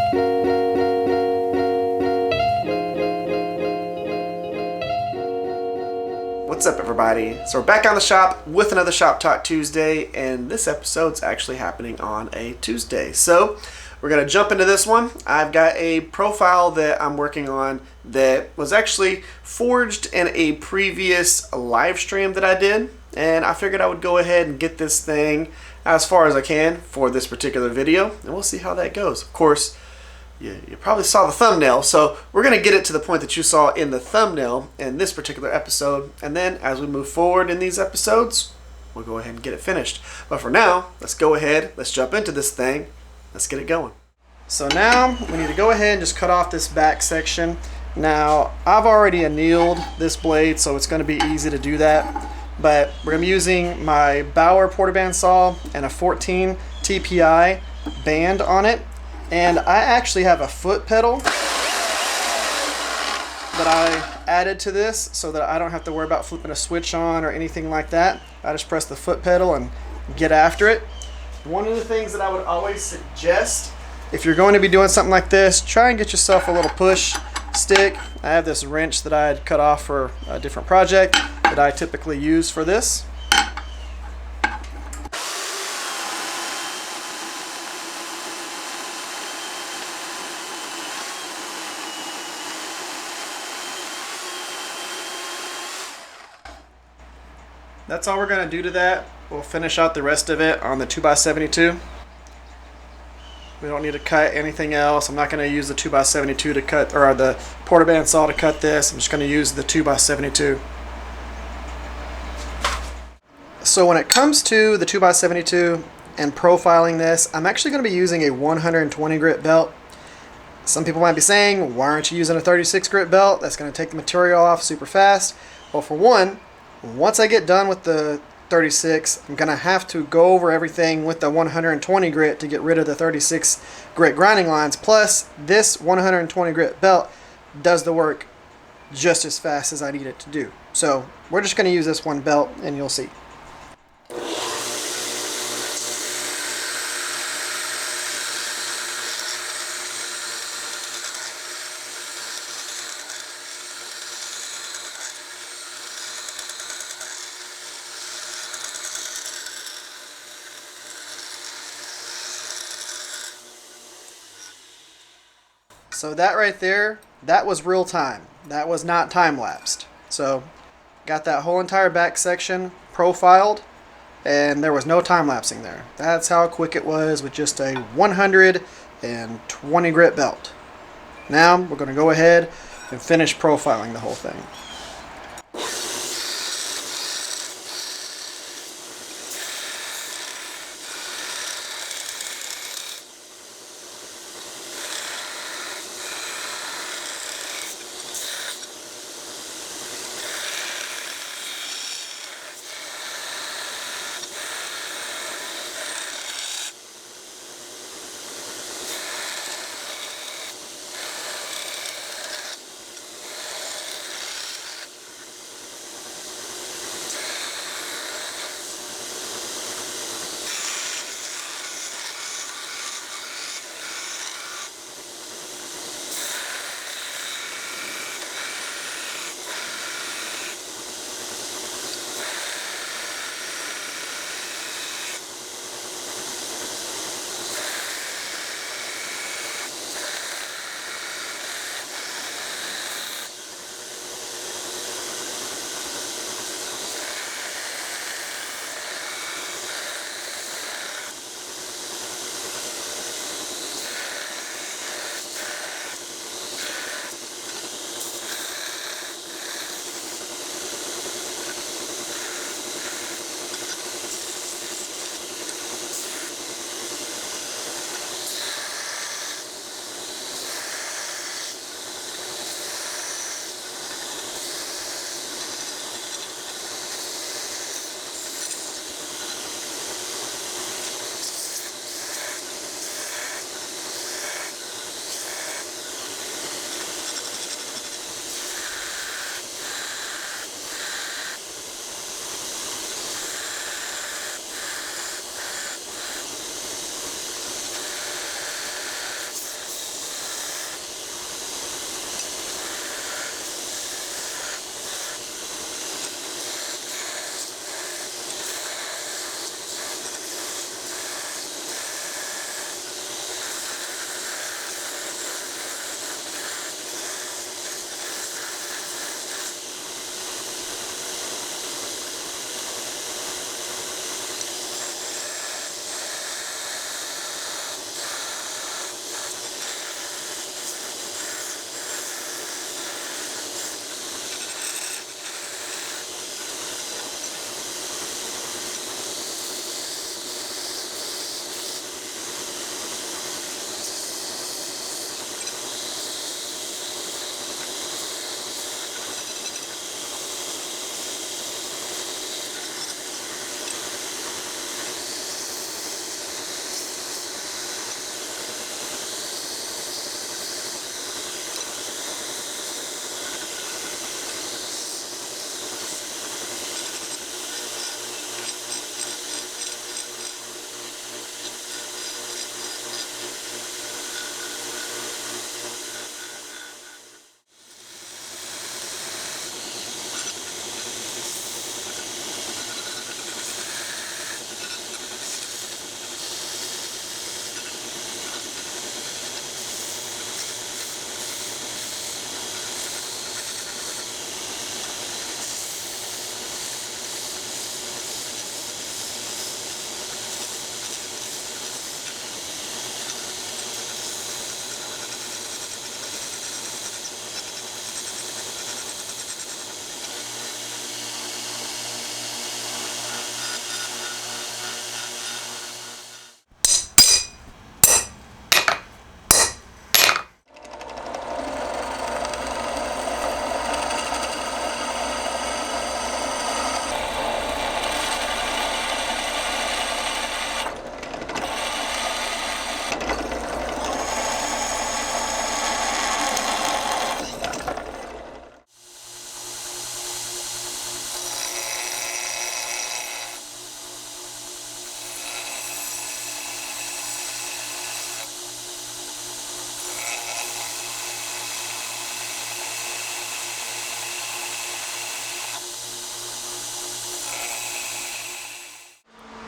What's up, everybody? So we're back on the shop with another Shop Talk Tuesday, and this episode's actually happening on a Tuesday. So we're going to jump into this one. I've got a profile that I'm working on that was actually forged in a previous live stream that I did, and I figured I would go ahead and get this thing as far as I can for this particular video, and we'll see how that goes. Of course, you probably saw the thumbnail, so we're going to get it to the point that you saw in the thumbnail in this particular episode, and then as we move forward in these episodes, we'll go ahead and get it finished. But for now, let's go ahead, let's jump into this thing, let's get it going. So now, we need to go ahead and just cut off this back section. Now, I've already annealed this blade, so it's going to be easy to do that, but we're going to be using my Bauer porta band saw and a 14 TPI band on it. And I actually have a foot pedal that I added to this so that I don't have to worry about flipping a switch on or anything like that. I just press the foot pedal and get after it. One of the things that I would always suggest, if you're going to be doing something like this, try and get yourself a little push stick. I have this wrench that I had cut off for a different project that I typically use for this. That's all we're going to do to that. We'll finish out the rest of it on the 2x72. We don't need to cut anything else. I'm not going to use the 2x72 to cut, or the porta band saw to cut this. I'm just going to use the 2x72. So when it comes to the 2x72 and profiling this, I'm actually going to be using a 120 grit belt. Some people might be saying, why aren't you using a 36 grit belt? That's going to take the material off super fast. Well, for one, once I get done with the 36, I'm going to have to go over everything with the 120 grit to get rid of the 36 grit grinding lines. Plus, this 120 grit belt does the work just as fast as I need it to do. So we're just going to use this one belt and you'll see. So that right there, that was real time. That was not time-lapsed. So got that whole entire back section profiled, and there was no time-lapsing there. That's how quick it was with just a 120 grit belt. Now we're going to go ahead and finish profiling the whole thing.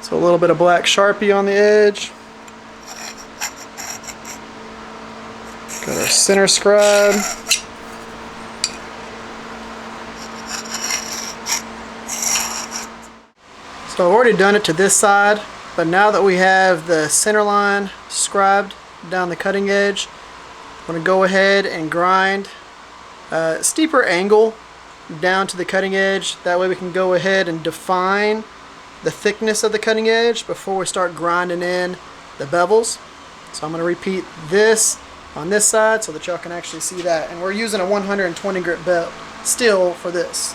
So a little bit of black Sharpie on the edge. Got our center scribe. So I've already done it to this side, but now that we have the center line scribed down the cutting edge, I'm going to go ahead and grind a steeper angle down to the cutting edge. That way we can go ahead and define the thickness of the cutting edge before we start grinding in the bevels. So I'm going to repeat this on this side so that y'all can actually see that. And we're using a 120 grit belt steel for this.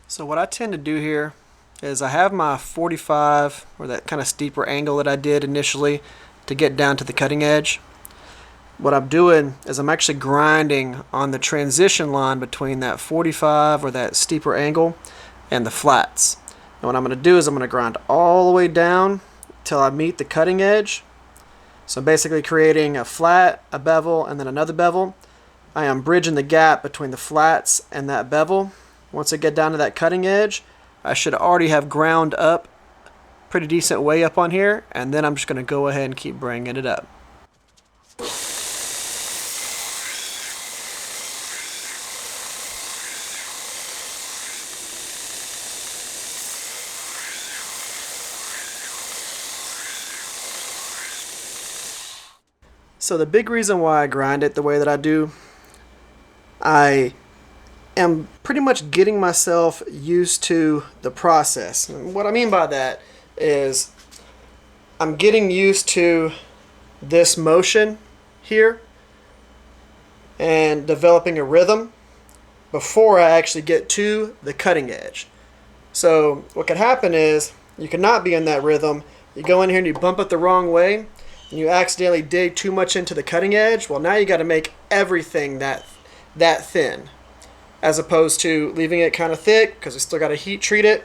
So what I tend to do here is I have my 45, or that kind of steeper angle that I did initially to get down to the cutting edge. What I'm doing is I'm actually grinding on the transition line between that 45 or that steeper angle and the flats. And what I'm going to do is I'm going to grind all the way down till I meet the cutting edge. So I'm basically creating a flat, a bevel, and then another bevel. I am bridging the gap between the flats and that bevel. Once I get down to that cutting edge, I should already have ground up pretty decent way up on here, and then I'm just going to go ahead and keep bringing it up. So the big reason why I grind it the way that I do, I am pretty much getting myself used to the process. And what I mean by that is I'm getting used to this motion here and developing a rhythm before I actually get to the cutting edge. So what could happen is you cannot be in that rhythm. You go in here and you bump it the wrong way and you accidentally dig too much into the cutting edge. Well, now you got to make everything that thin, as opposed to leaving it kind of thick because we still got to heat treat it,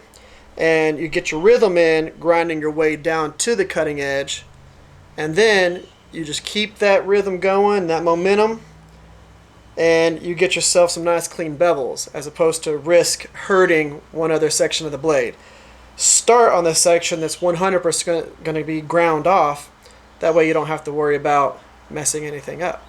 and you get your rhythm in grinding your way down to the cutting edge, and then you just keep that rhythm going, that momentum, and you get yourself some nice clean bevels as opposed to risk hurting one other section of the blade. Start on the section that's 100% going to be ground off. That way you don't have to worry about messing anything up.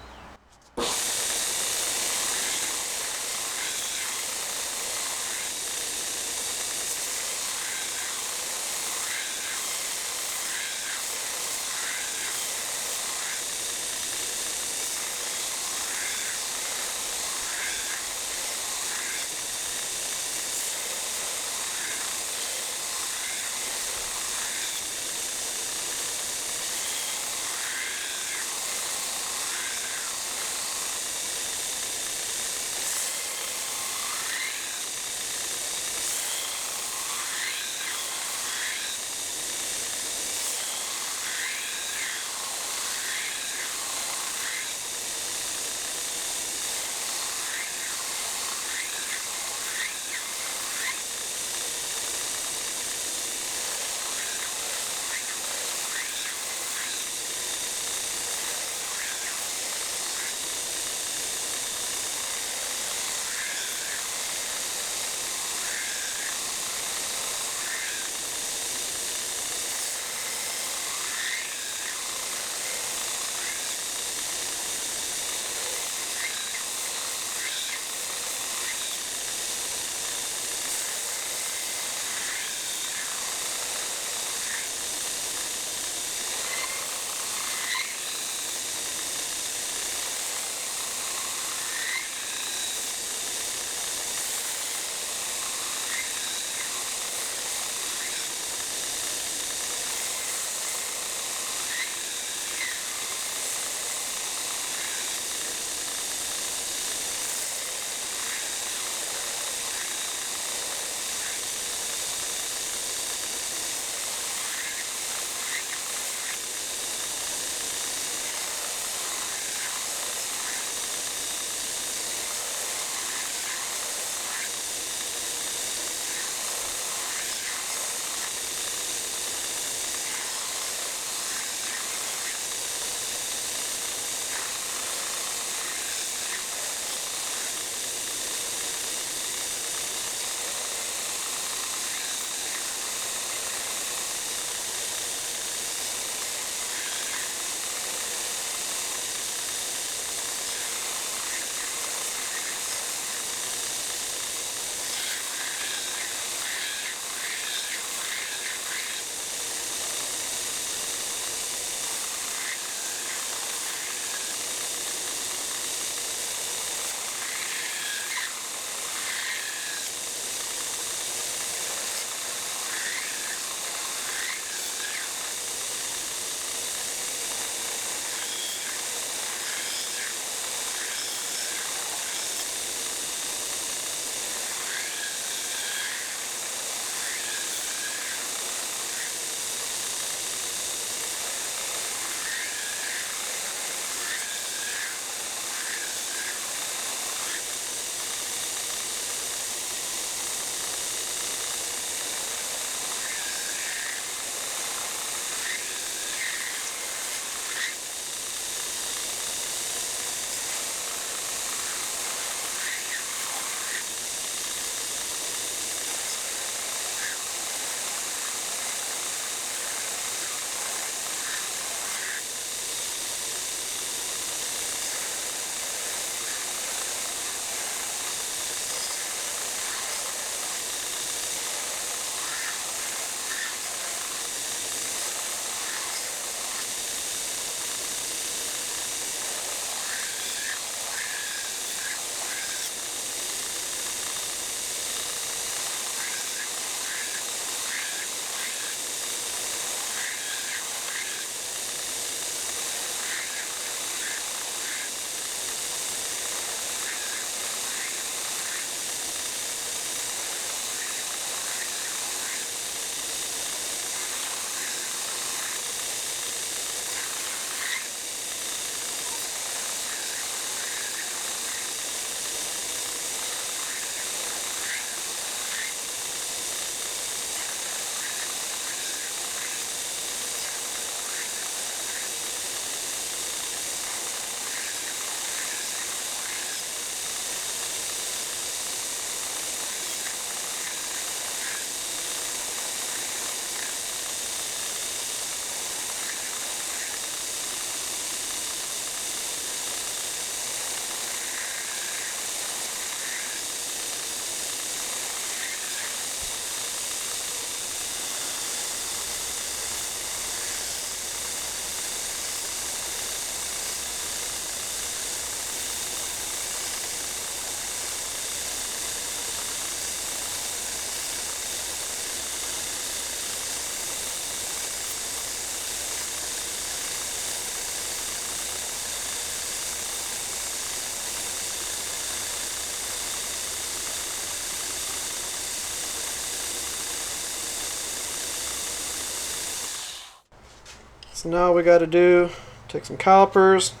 So now all we got to do, take some calipers,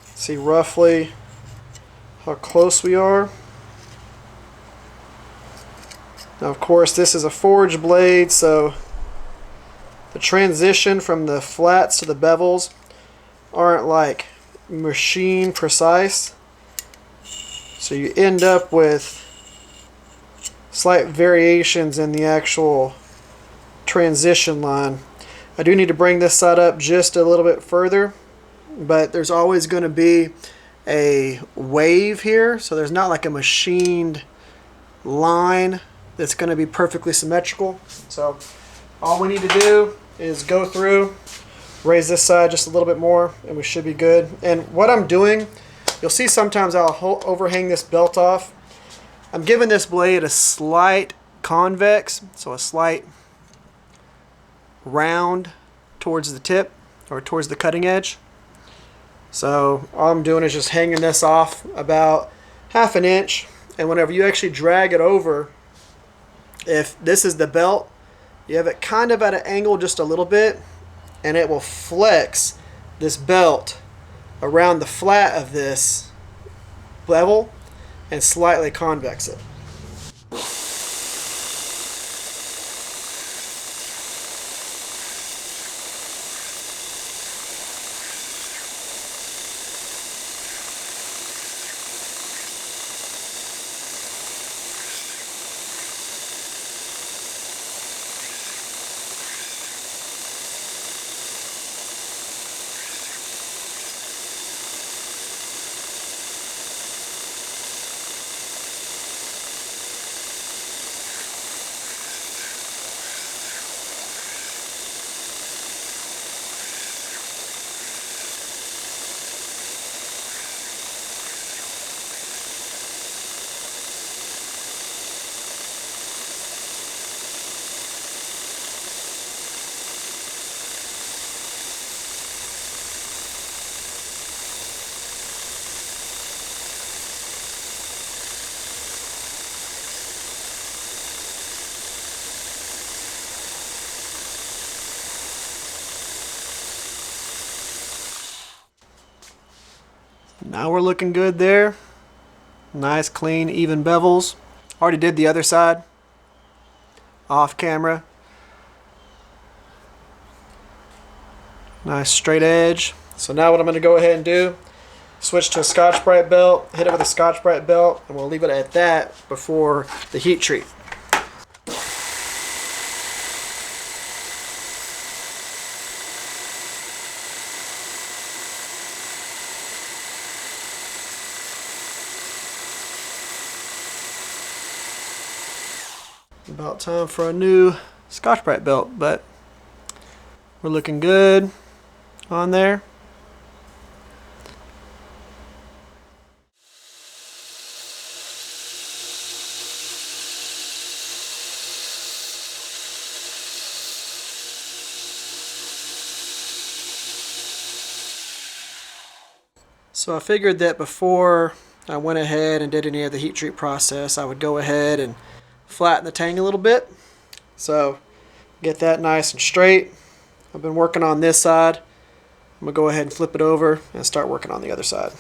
see roughly how close we are. Now of course this is a forged blade, so the transition from the flats to the bevels aren't like machine precise. So you end up with slight variations in the actual transition line. I do need to bring this side up just a little bit further, but there's always going to be a wave here, so there's not like a machined line that's going to be perfectly symmetrical. So all we need to do is go through, raise this side just a little bit more, and we should be good. And what I'm doing, you'll see sometimes I'll overhang this belt off. I'm giving this blade a slight convex, so a slight round towards the tip or towards the cutting edge. So all I'm doing is just hanging this off about 1/2 inch, and whenever you actually drag it over, if this is the belt, you have it kind of at an angle just a little bit, and it will flex this belt around the flat of this bevel and slightly convex it. Now we're looking good there. Nice, clean, even bevels. Already did the other side off camera. Nice straight edge. So now what I'm going to go ahead and do, switch to a Scotch-Brite belt, hit it with a Scotch-Brite belt, and we'll leave it at that before the heat treat. About time for a new Scotch-Brite belt, but we're looking good on there. So I figured that before I went ahead and did any of the heat treat process, I would go ahead and flatten the tang a little bit. So get that nice and straight. I've been working on this side. I'm going to go ahead and flip it over and start working on the other side.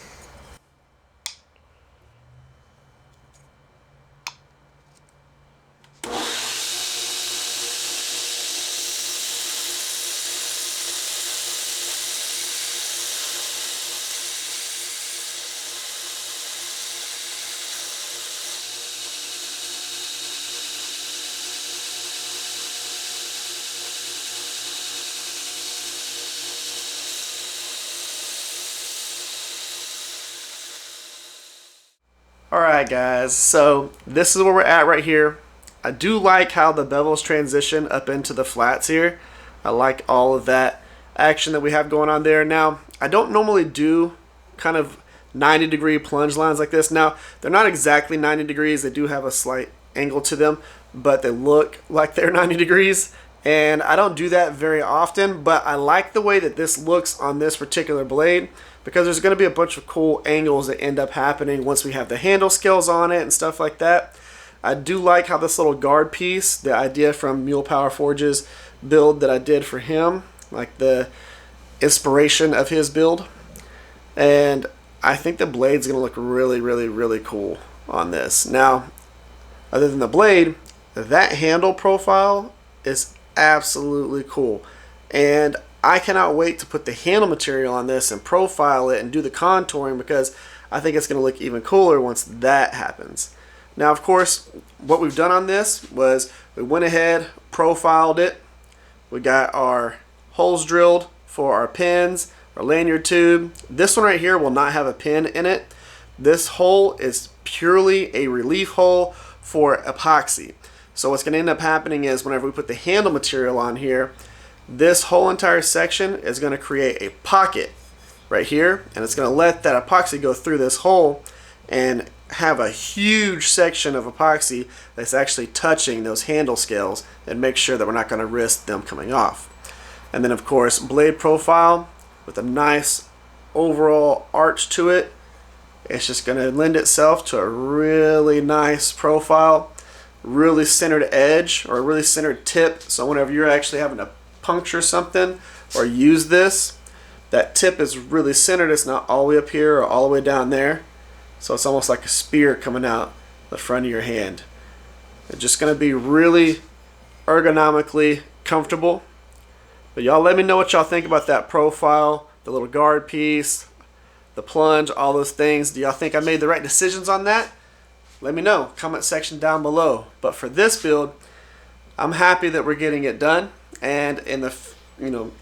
Alright guys, so this is where we're at right here. I do like how the bevels transition up into the flats here. I like all of that action that we have going on there. Now, I don't normally do kind of 90-degree plunge lines like this. Now, they're not exactly 90 degrees. They do have a slight angle to them, but they look like they're 90 degrees. And I don't do that very often, but I like the way that this looks on this particular blade, because there's going to be a bunch of cool angles that end up happening once we have the handle scales on it and stuff like that. I do like how this little guard piece, the idea from Mule Power Forge's build that I did for him, like the inspiration of his build. And I think the blade's going to look really, really, really cool on this. Now, other than the blade, that handle profile is absolutely cool. And I cannot wait to put the handle material on this and profile it and do the contouring, because I think it's going to look even cooler once that happens. Now, of course, what we've done on this was we went ahead, profiled it. We got our holes drilled for our pins, our lanyard tube. This one right here will not have a pin in it. This hole is purely a relief hole for epoxy. So what's going to end up happening is whenever we put the handle material on here, this whole entire section is going to create a pocket right here, and it's going to let that epoxy go through this hole and have a huge section of epoxy that's actually touching those handle scales, and make sure that we're not going to risk them coming off. And then of course, blade profile with a nice overall arch to it. It's just going to lend itself to a really nice profile, really centered edge or a really centered tip. So whenever you're actually having to puncture something or use this, that tip is really centered. It's not all the way up here or all the way down there. So it's almost like a spear coming out the front of your hand. It's just going to be really ergonomically comfortable. But y'all let me know what y'all think about that profile, the little guard piece, the plunge, all those things. Do y'all think I made the right decisions on that? Let me know. Comment section down below. But for this build, I'm happy that we're getting it done. And in the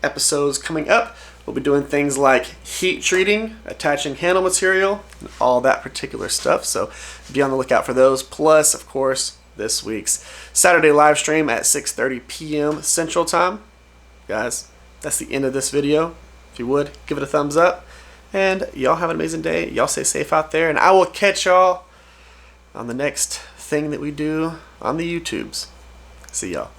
episodes coming up, we'll be doing things like heat treating, attaching handle material, and all that particular stuff. So be on the lookout for those. Plus, of course, this week's Saturday live stream at 6:30 p.m. Central Time. Guys, that's the end of this video. If you would, give it a thumbs up. And y'all have an amazing day. Y'all stay safe out there. And I will catch y'all on the next thing that we do on the YouTubes. See y'all.